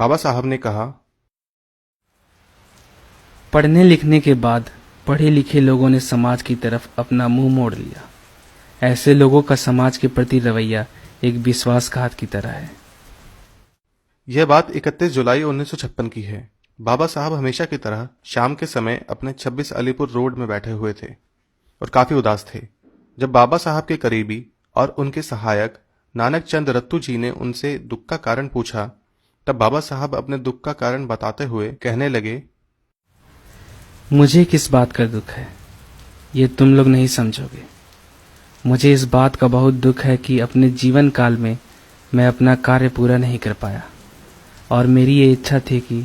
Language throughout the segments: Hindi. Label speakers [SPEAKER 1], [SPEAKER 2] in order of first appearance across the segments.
[SPEAKER 1] बाबा साहब ने कहा,
[SPEAKER 2] पढ़ने लिखने के बाद पढ़े लिखे लोगों ने समाज की तरफ अपना मुंह मोड़ लिया। ऐसे लोगों का समाज के प्रति रवैया एक विश्वासघात की तरह है।
[SPEAKER 1] यह बात 31 जुलाई 1956 की है। बाबा साहब हमेशा की तरह शाम के समय अपने 26 अलीपुर रोड में बैठे हुए थे और काफी उदास थे। जब बाबा साहब के करीबी और उनके सहायक नानक चंद रत्तू जी ने उनसे दुख का कारण पूछा, तब बाबा साहब अपने दुख का कारण बताते हुए कहने लगे,
[SPEAKER 2] मुझे किस बात का दुख है, ये तुम लोग नहीं समझोगे। मुझे इस बात का बहुत दुख है कि अपने जीवन काल में मैं अपना कार्य पूरा नहीं कर पाया और मेरी ये इच्छा थी कि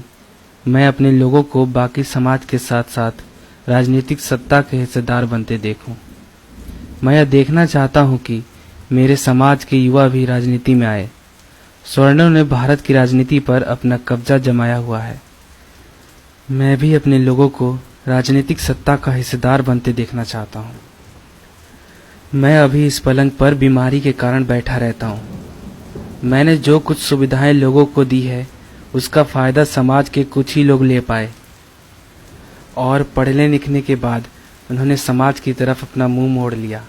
[SPEAKER 2] मैं अपने लोगों को बाकी समाज के साथ साथ राजनीतिक सत्ता के हिस्सेदार बनते देखूं। मैं यह देखना चाहता हूं कि मेरे समाज के युवा भी राजनीति में आए। स्वर्णों ने भारत की राजनीति पर अपना कब्जा जमाया हुआ है। मैं भी अपने लोगों को राजनीतिक सत्ता का हिस्सेदार बनते देखना चाहता हूं। मैं अभी इस पलंग पर बीमारी के कारण बैठा रहता हूं। मैंने जो कुछ सुविधाएं लोगों को दी है उसका फायदा समाज के कुछ ही लोग ले पाए और पढ़ने लिखने के बाद उन्होंने समाज की तरफ अपना मुंह मोड़ लिया।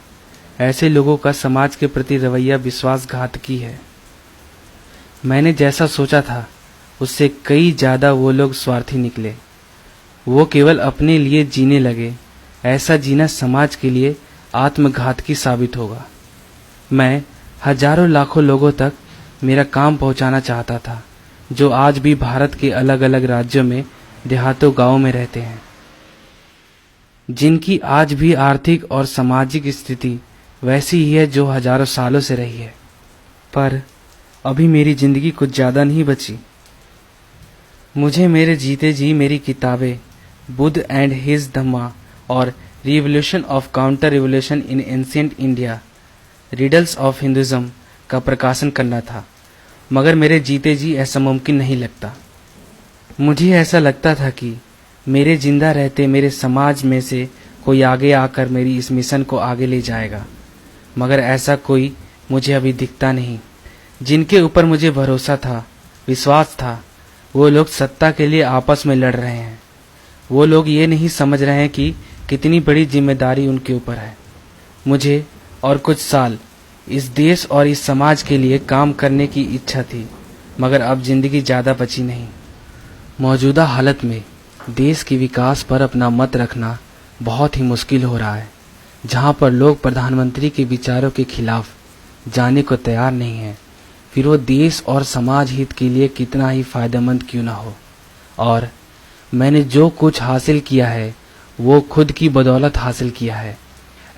[SPEAKER 2] ऐसे लोगों का समाज के प्रति रवैया विश्वासघातकी है। मैंने जैसा सोचा था उससे कई ज्यादा वो लोग स्वार्थी निकले। वो केवल अपने लिए जीने लगे। ऐसा जीना समाज के लिए आत्मघातकी साबित होगा। मैं हजारों लाखों लोगों तक मेरा काम पहुंचाना चाहता था जो आज भी भारत के अलग अलग राज्यों में देहातों गांवों में रहते हैं, जिनकी आज भी आर्थिक और सामाजिक स्थिति वैसी ही है जो हजारों सालों से रही है। पर अभी मेरी जिंदगी कुछ ज्यादा नहीं बची। मुझे मेरे जीते जी मेरी किताबें बुद्ध एंड हिज धम्मा और revolution of counter revolution in ancient India, riddles of Hinduism का प्रकाशन करना था, मगर मेरे जीते जी ऐसा मुमकिन नहीं लगता। मुझे ऐसा लगता था कि मेरे जिंदा रहते मेरे समाज में से कोई आगे आकर मेरी इस मिशन को आगे ले जाएगा, मगर ऐसा कोई मुझे अभी दिखता नहीं। जिनके ऊपर मुझे भरोसा था, विश्वास था, वो लोग सत्ता के लिए आपस में लड़ रहे हैं। वो लोग ये नहीं समझ रहे हैं कि कितनी बड़ी जिम्मेदारी उनके ऊपर है। मुझे और कुछ साल इस देश और इस समाज के लिए काम करने की इच्छा थी, मगर अब जिंदगी ज्यादा बची नहीं। मौजूदा हालत में देश के विकास पर अपना मत रखना बहुत ही मुश्किल हो रहा है, जहां पर लोग प्रधानमंत्री के विचारों के खिलाफ जाने को तैयार नहीं हैं, फिर वो देश और समाज हित के लिए कितना ही फायदेमंद क्यों ना हो। और मैंने जो कुछ हासिल किया है वो खुद की बदौलत हासिल किया है।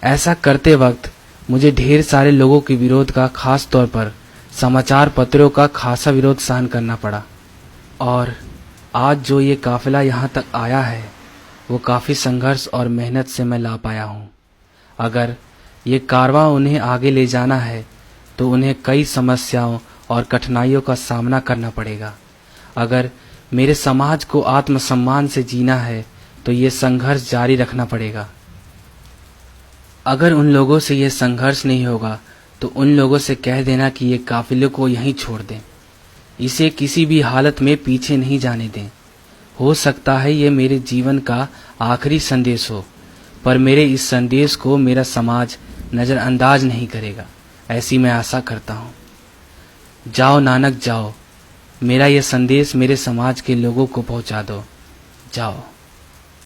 [SPEAKER 2] ऐसा करते वक्त मुझे ढेर सारे लोगों के विरोध का, खास तौर पर समाचार पत्रों का खासा विरोध सहन करना पड़ा। और आज जो ये काफिला यहाँ तक आया है वो काफी संघर्ष और मेहनत से मैं ला पाया हूँ। अगर ये कारवां उन्हें आगे ले जाना है तो उन्हें कई समस्याओं और कठिनाइयों का सामना करना पड़ेगा। अगर मेरे समाज को आत्मसम्मान से जीना है तो ये संघर्ष जारी रखना पड़ेगा। अगर उन लोगों से ये संघर्ष नहीं होगा तो उन लोगों से कह देना कि ये काफिले को यहीं छोड़ दें, इसे किसी भी हालत में पीछे नहीं जाने दें। हो सकता है ये मेरे जीवन का आखिरी संदेश हो, पर मेरे इस संदेश को मेरा समाज नजरअंदाज नहीं करेगा, ऐसी मैं आशा करता हूँ। जाओ नानक जाओ, मेरा यह संदेश मेरे समाज के लोगों को पहुँचा दो। जाओ।